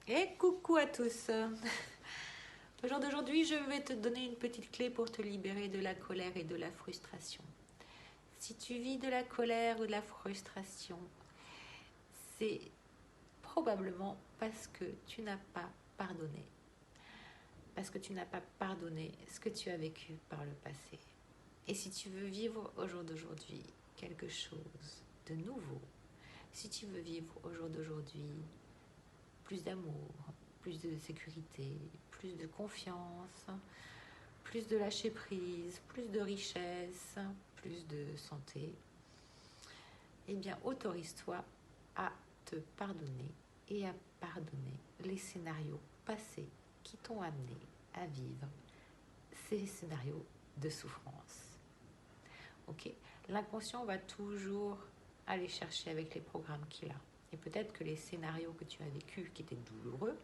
Et coucou à tous. Au jour d'aujourd'hui, je vais te donner une petite clé pour te libérer de la colère et de la frustration. Si tu vis de la colère ou de la frustration, c'est probablement parce que tu n'as pas pardonné. Parce que tu n'as pas pardonné ce que tu as vécu par le passé. Et si tu veux vivre au jour d'aujourd'hui quelque chose de nouveau, si tu veux vivre au jour d'aujourd'hui plus d'amour, plus de sécurité, plus de confiance, plus de lâcher prise, plus de richesse, plus de santé, eh bien autorise-toi à te pardonner et à pardonner les scénarios passés qui t'ont amené à vivre ces scénarios de souffrance. Ok, l'inconscient va toujours aller chercher avec les programmes qu'il a. Et peut-être que les scénarios que tu as vécus qui étaient douloureux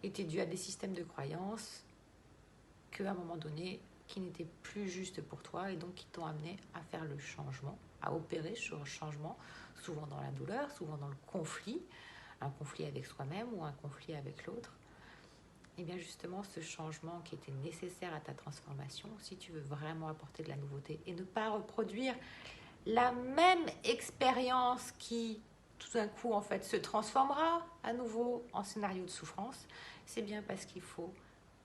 étaient dus à des systèmes de croyances qu'à un moment donné, qui n'étaient plus justes pour toi et donc qui t'ont amené à faire le changement, à opérer sur le changement, souvent dans la douleur, souvent dans le conflit, un conflit avec soi-même ou un conflit avec l'autre. Et bien justement, ce changement qui était nécessaire à ta transformation, si tu veux vraiment apporter de la nouveauté et ne pas reproduire la même expérience qui, tout d'un coup, en fait, se transformera à nouveau en scénario de souffrance, c'est bien parce qu'il faut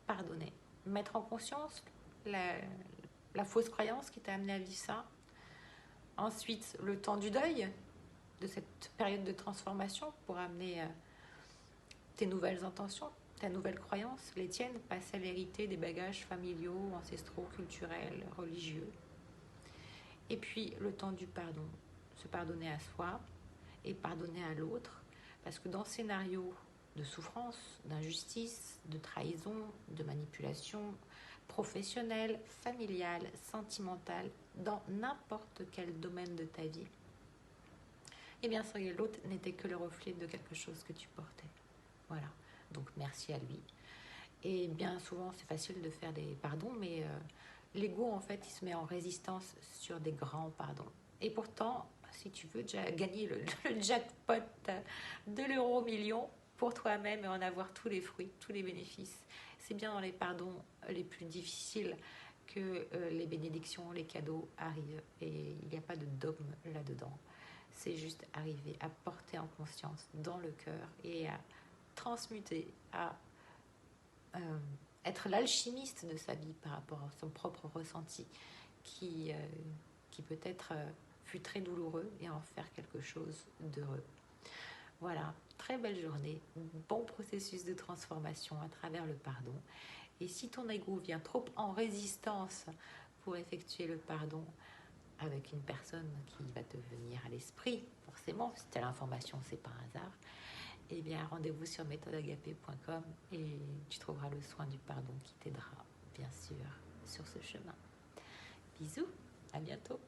pardonner, mettre en conscience la fausse croyance qui t'a amené à vivre ça. Ensuite, le temps du deuil, de cette période de transformation pour amener tes nouvelles intentions, ta nouvelle croyance, les tiennes, pas celles héritées des bagages familiaux, ancestraux, culturels, religieux. Et puis le temps du pardon, se pardonner à soi et pardonner à l'autre, parce que dans ce scénario de souffrance, d'injustice, de trahison, de manipulation professionnelle, familiale, sentimentale, dans n'importe quel domaine de ta vie, et bien sûr l'autre n'était que le reflet de quelque chose que tu portais. Voilà, donc merci à lui. Et bien souvent c'est facile de faire des pardons, mais l'ego en fait il se met en résistance sur des grands pardons. Et pourtant, si tu veux déjà gagner le jackpot de l'euro million pour toi-même et en avoir tous les fruits, tous les bénéfices, c'est bien dans les pardons les plus difficiles que les bénédictions, les cadeaux arrivent. Et il n'y a pas de dogme là-dedans. C'est juste arriver à porter en conscience dans le cœur et à transmuter, à être l'alchimiste de sa vie par rapport à son propre ressenti qui peut-être fut très douloureux et en faire quelque chose d'heureux. Voilà, très belle journée, bon processus de transformation à travers le pardon. Et si ton ego vient trop en résistance pour effectuer le pardon avec une personne qui va te venir à l'esprit, forcément, si tu as l'information, c'est par hasard, eh bien, rendez-vous sur méthodeagapé.com et tu trouveras le soin du pardon qui t'aidera, bien sûr, sur ce chemin. Bisous, à bientôt.